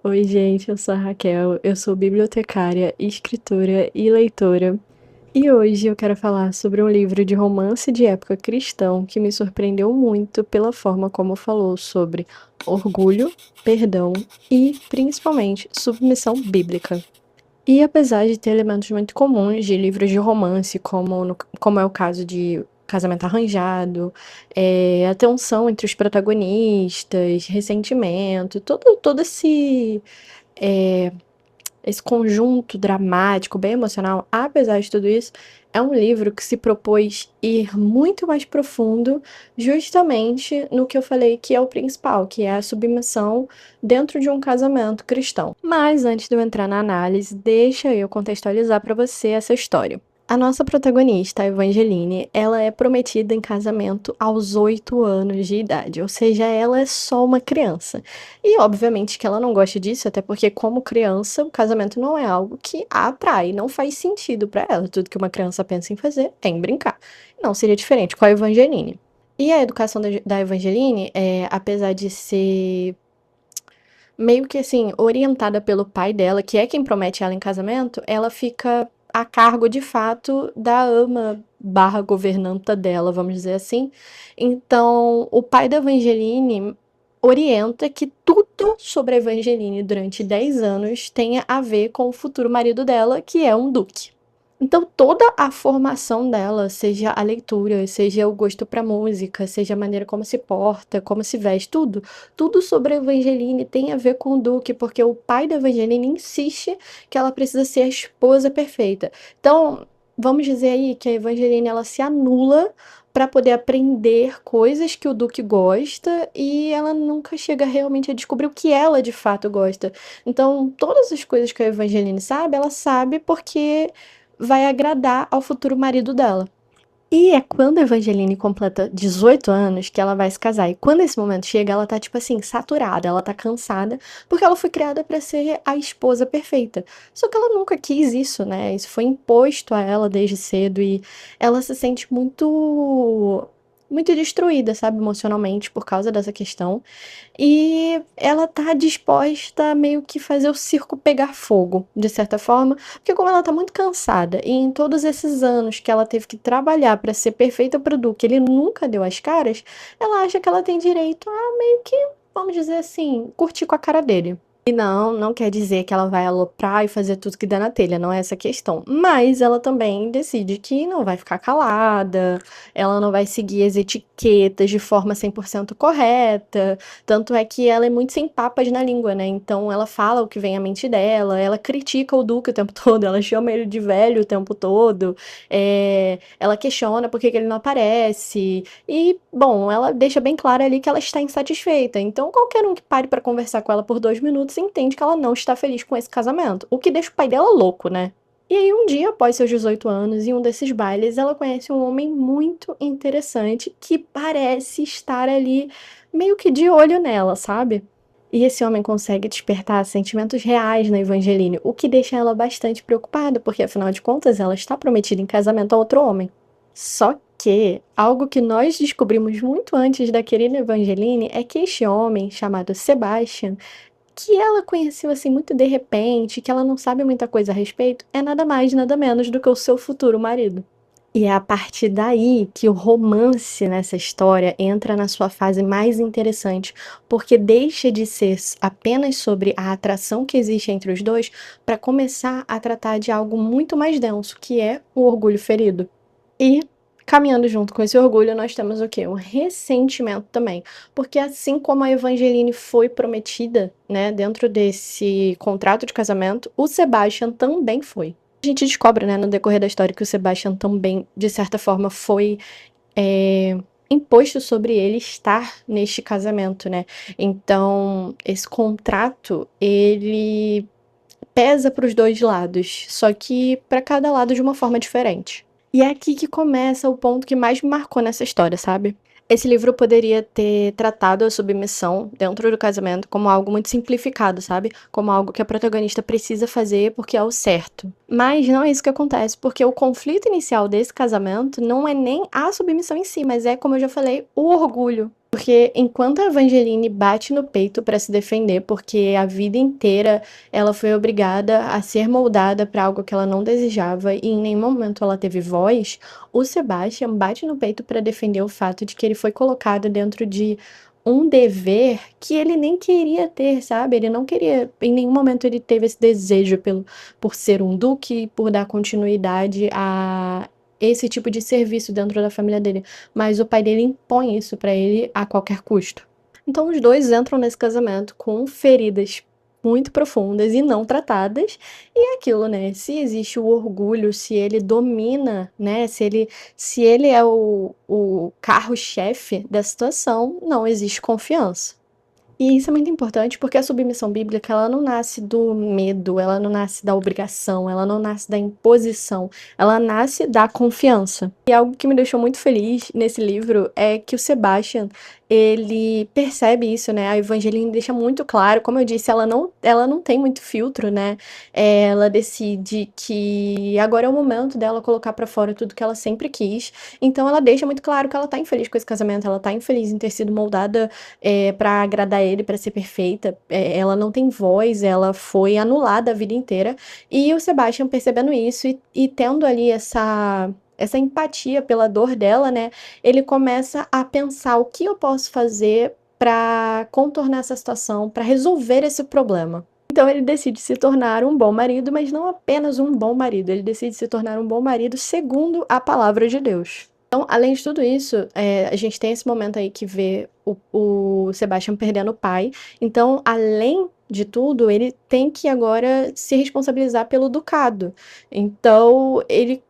Oi, gente, eu sou a Raquel, eu sou bibliotecária, escritora e leitora. E hoje eu quero falar sobre um livro de romance de época cristão que me surpreendeu muito pela forma como falou sobre orgulho, perdão e, principalmente, submissão bíblica. E apesar de ter elementos muito comuns de livros de romance, como é o caso de Casamento Arranjado, a tensão entre os protagonistas, ressentimento, todo esse conjunto dramático, bem emocional, apesar de tudo isso, é um livro que se propôs ir muito mais profundo, justamente no que eu falei que é o principal, que é a submissão dentro de um casamento cristão. Mas antes de eu entrar na análise, deixa eu contextualizar para você essa história. A nossa protagonista, a Evangeline, ela é prometida em casamento aos 8 anos de idade, ou seja, ela é só uma criança. E obviamente que ela não gosta disso, até porque como criança, o casamento não é algo que a atrai, não faz sentido pra ela. Tudo que uma criança pensa em fazer é em brincar. Não seria diferente com a Evangeline. E a educação da Evangeline, apesar de ser meio que assim, orientada pelo pai dela, que é quem promete ela em casamento, ela fica a cargo de fato da ama barra governanta dela, vamos dizer assim. Então, o pai da Evangeline orienta que tudo sobre a Evangeline durante 10 anos tenha a ver com o futuro marido dela, que é um duque. Então, toda a formação dela, seja a leitura, seja o gosto pra música, seja a maneira como se porta, como se veste, tudo sobre a Evangeline tem a ver com o Duque, porque o pai da Evangeline insiste que ela precisa ser a esposa perfeita. Então, vamos dizer aí que a Evangeline ela se anula para poder aprender coisas que o Duque gosta e ela nunca chega realmente a descobrir o que ela de fato gosta. Então, todas as coisas que a Evangeline sabe, ela sabe porque vai agradar ao futuro marido dela. E é quando a Evangeline completa 18 anos que ela vai se casar. E quando esse momento chega, ela tá, tipo assim, saturada, ela tá cansada, porque ela foi criada pra ser a esposa perfeita. Só que ela nunca quis isso, né? Isso foi imposto a ela desde cedo e ela se sente muito destruída, sabe, emocionalmente por causa dessa questão. E ela tá disposta a meio que fazer o circo pegar fogo, de certa forma, porque como ela tá muito cansada e em todos esses anos que ela teve que trabalhar pra ser perfeita pro Duque, ele nunca deu as caras, ela acha que ela tem direito a meio que, vamos dizer assim, curtir com a cara dele. E não quer dizer que ela vai aloprar e fazer tudo que der na telha, não é essa a questão. Mas ela também decide que não vai ficar calada, ela não vai seguir as etiquetas de forma 100% correta. Tanto é que ela é muito sem papas na língua, né? Então ela fala o que vem à mente dela, ela critica o Duque o tempo todo, ela chama ele de velho o tempo todo, ela questiona por que que ele não aparece. E, bom, ela deixa bem claro ali que ela está insatisfeita. Então qualquer um que pare pra conversar com ela por 2 minutos entende que ela não está feliz com esse casamento. O que deixa o pai dela louco, né? E aí, um dia, após seus 18 anos, em um desses bailes, ela conhece um homem muito interessante que parece estar ali meio que de olho nela, sabe? E esse homem consegue despertar sentimentos reais na Evangeline, o que deixa ela bastante preocupada, porque afinal de contas ela está prometida em casamento a outro homem. Só que algo que nós descobrimos muito antes da querida Evangeline é que este homem, chamado Sebastian, que ela conheceu assim muito de repente, que ela não sabe muita coisa a respeito, é nada mais, nada menos do que o seu futuro marido. E é a partir daí que o romance nessa história entra na sua fase mais interessante, porque deixa de ser apenas sobre a atração que existe entre os dois para começar a tratar de algo muito mais denso, que é o orgulho ferido. E caminhando junto com esse orgulho, nós temos o quê? Um ressentimento também. Porque assim como a Evangeline foi prometida, né, dentro desse contrato de casamento, o Sebastian também foi. A gente descobre, né, no decorrer da história que o Sebastian também, de certa forma, foi imposto sobre ele estar neste casamento, né? Então, esse contrato, ele pesa para os dois lados, só que para cada lado de uma forma diferente. E é aqui que começa o ponto que mais me marcou nessa história, sabe? Esse livro poderia ter tratado a submissão dentro do casamento como algo muito simplificado, sabe? Como algo que a protagonista precisa fazer porque é o certo. Mas não é isso que acontece, porque o conflito inicial desse casamento não é nem a submissão em si, mas é, como eu já falei, o orgulho. Porque enquanto a Evangeline bate no peito para se defender, porque a vida inteira ela foi obrigada a ser moldada para algo que ela não desejava e em nenhum momento ela teve voz, o Sebastian bate no peito para defender o fato de que ele foi colocado dentro de um dever que ele nem queria ter, sabe? Ele não queria, em nenhum momento ele teve esse desejo por ser um duque, por dar continuidade a esse tipo de serviço dentro da família dele, mas o pai dele impõe isso pra ele a qualquer custo. Então os dois entram nesse casamento com feridas muito profundas e não tratadas, e é aquilo, né? Se existe o orgulho, se ele domina, né? Se ele é o carro-chefe da situação, não existe confiança. E isso é muito importante porque a submissão bíblica, ela não nasce do medo, ela não nasce da obrigação, ela não nasce da imposição, ela nasce da confiança. E algo que me deixou muito feliz nesse livro é que o Sebastian, ele percebe isso, né? A Evangeline deixa muito claro, como eu disse, ela não tem muito filtro, né? Ela decide que agora é o momento dela colocar pra fora tudo que ela sempre quis. Então ela deixa muito claro que ela tá infeliz com esse casamento, ela tá infeliz em ter sido moldada para agradar ele, para ser perfeita. Ela não tem voz, ela foi anulada a vida inteira. E o Sebastian percebendo isso e tendo ali essa empatia pela dor dela, né? Ele começa a pensar o que eu posso fazer para contornar essa situação, para resolver esse problema. Então ele decide se tornar um bom marido, mas não apenas um bom marido, ele decide se tornar um bom marido segundo a palavra de Deus. Então, além de tudo isso, a gente tem esse momento aí que vê o Sebastian perdendo o pai. Então, além de tudo, ele tem que agora se responsabilizar pelo ducado. Então, ele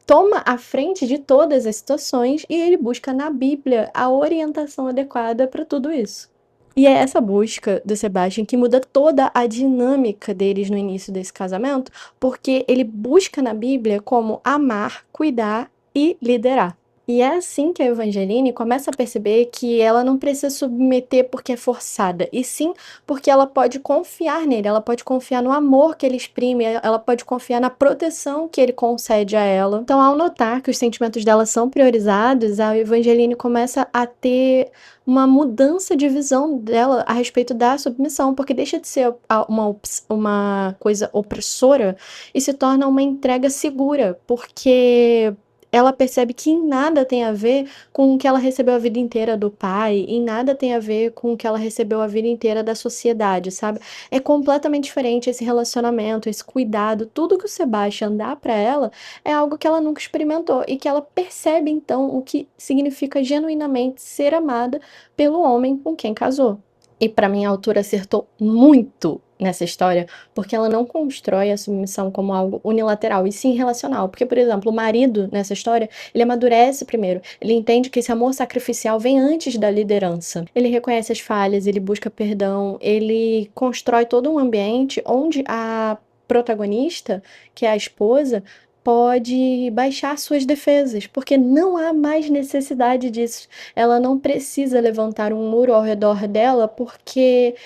toma a frente de todas as situações e ele busca na Bíblia a orientação adequada para tudo isso. E é essa busca do Sebastian que muda toda a dinâmica deles no início desse casamento, porque ele busca na Bíblia como amar, cuidar e liderar. E é assim que a Evangeline começa a perceber que ela não precisa submeter porque é forçada, e sim porque ela pode confiar nele, ela pode confiar no amor que ele exprime, ela pode confiar na proteção que ele concede a ela. Então, ao notar que os sentimentos dela são priorizados, a Evangeline começa a ter uma mudança de visão dela a respeito da submissão, porque deixa de ser uma coisa opressora e se torna uma entrega segura, porque ela percebe que em nada tem a ver com o que ela recebeu a vida inteira do pai, em nada tem a ver com o que ela recebeu a vida inteira da sociedade, sabe? É completamente diferente esse relacionamento, esse cuidado, tudo que o Sebastian dá pra ela é algo que ela nunca experimentou e que ela percebe então o que significa genuinamente ser amada pelo homem com quem casou. E pra mim a autora acertou muito nessa história, porque ela não constrói a submissão como algo unilateral, e sim relacional. Porque, por exemplo, o marido nessa história, ele amadurece primeiro, ele entende que esse amor sacrificial vem antes da liderança. Ele reconhece as falhas, ele busca perdão, ele constrói todo um ambiente onde a protagonista, que é a esposa, pode baixar suas defesas, porque não há mais necessidade disso. Ela não precisa levantar um muro ao redor dela, porque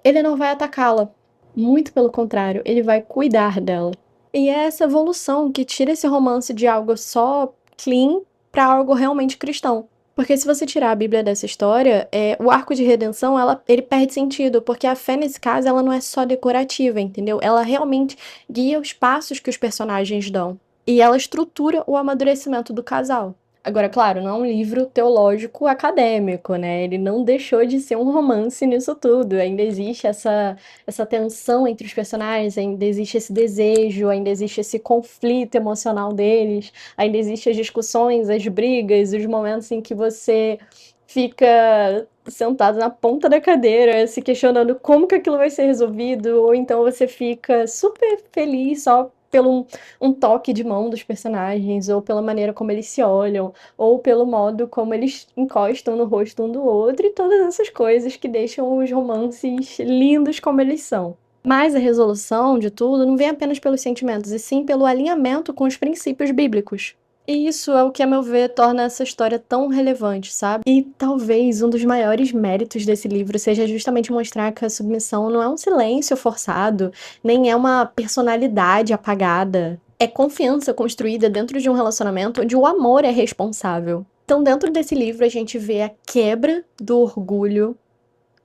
ele não vai atacá-la. Muito pelo contrário, ele vai cuidar dela. E é essa evolução que tira esse romance de algo só clean para algo realmente cristão. Porque se você tirar a Bíblia dessa história, o arco de redenção, ele perde sentido, porque a fé, nesse caso, ela não é só decorativa, entendeu? Ela realmente guia os passos que os personagens dão. E ela estrutura o amadurecimento do casal. Agora, claro, não é um livro teológico acadêmico, né? Ele não deixou de ser um romance nisso tudo. Ainda existe essa tensão entre os personagens, ainda existe esse desejo, ainda existe esse conflito emocional deles, ainda existem as discussões, as brigas, os momentos em que você fica sentado na ponta da cadeira, se questionando como que aquilo vai ser resolvido, ou então você fica super feliz só pelo um toque de mão dos personagens, ou pela maneira como eles se olham, ou pelo modo como eles encostam no rosto um do outro, e todas essas coisas que deixam os romances lindos como eles são. Mas a resolução de tudo não vem apenas pelos sentimentos, e sim pelo alinhamento com os princípios bíblicos. E isso é o que, a meu ver, torna essa história tão relevante, sabe? E talvez um dos maiores méritos desse livro seja justamente mostrar que a submissão não é um silêncio forçado, nem é uma personalidade apagada. É confiança construída dentro de um relacionamento onde o amor é responsável. Então, dentro desse livro, a gente vê a quebra do orgulho,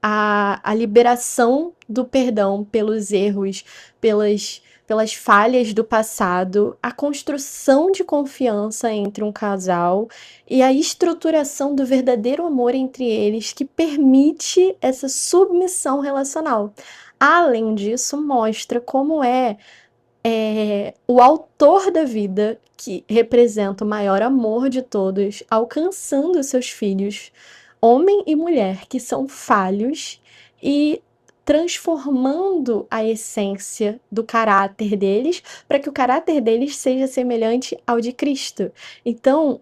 a liberação do perdão pelos erros, pelas falhas do passado, a construção de confiança entre um casal e a estruturação do verdadeiro amor entre eles que permite essa submissão relacional. Além disso, mostra como o autor da vida, que representa o maior amor de todos, alcançando seus filhos, homem e mulher, que são falhos, e transformando a essência do caráter deles para que o caráter deles seja semelhante ao de Cristo. Então,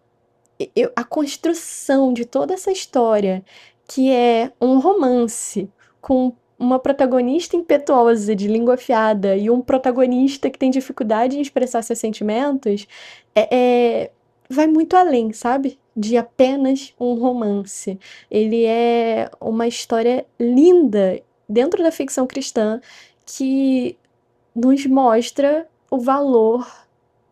a construção de toda essa história, que é um romance com uma protagonista impetuosa, de língua afiada, e um protagonista que tem dificuldade em expressar seus sentimentos, vai muito além, sabe? De apenas um romance. Ele é uma história linda dentro da ficção cristã que nos mostra o valor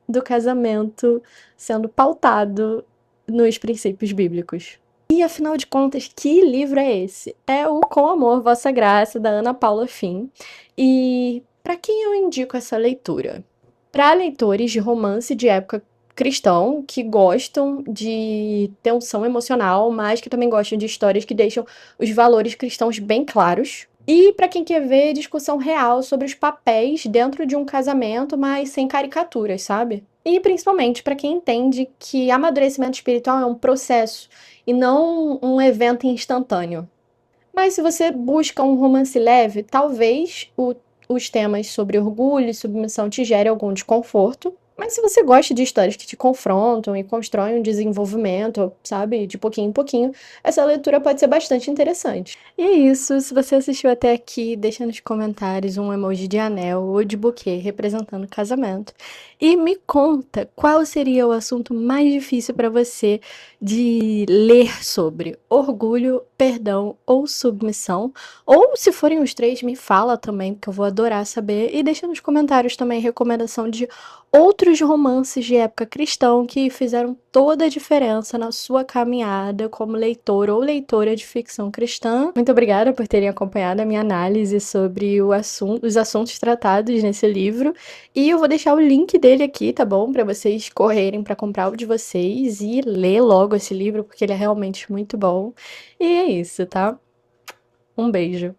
do casamento sendo pautado nos princípios bíblicos. E afinal de contas, que livro é esse? É o Com Amor, Vossa Graça, da Ana Paula Finn. E para quem eu indico essa leitura? Para leitores de romance de época cristão, que gostam de tensão emocional, mas que também gostam de histórias que deixam os valores cristãos bem claros. E para quem quer ver discussão real sobre os papéis dentro de um casamento, mas sem caricaturas, sabe? E principalmente para quem entende que amadurecimento espiritual é um processo e não um evento instantâneo. Mas se você busca um romance leve, talvez os temas sobre orgulho e submissão te gerem algum desconforto. Mas se você gosta de histórias que te confrontam e constroem um desenvolvimento, sabe, de pouquinho em pouquinho, essa leitura pode ser bastante interessante. E é isso, se você assistiu até aqui, deixa nos comentários um emoji de anel ou de buquê representando o casamento. E me conta qual seria o assunto mais difícil para você de ler sobre: orgulho, perdão ou submissão. Ou se forem os três, me fala também, porque eu vou adorar saber. E deixa nos comentários também recomendação de outros romances de época cristã que fizeram toda a diferença na sua caminhada como leitor ou leitora de ficção cristã. Muito obrigada por terem acompanhado a minha análise sobre os assuntos tratados nesse livro. E eu vou deixar o link dele aqui, tá bom? Para vocês correrem para comprar o de vocês e ler logo esse livro, porque ele é realmente muito bom. E é isso, tá? Um beijo.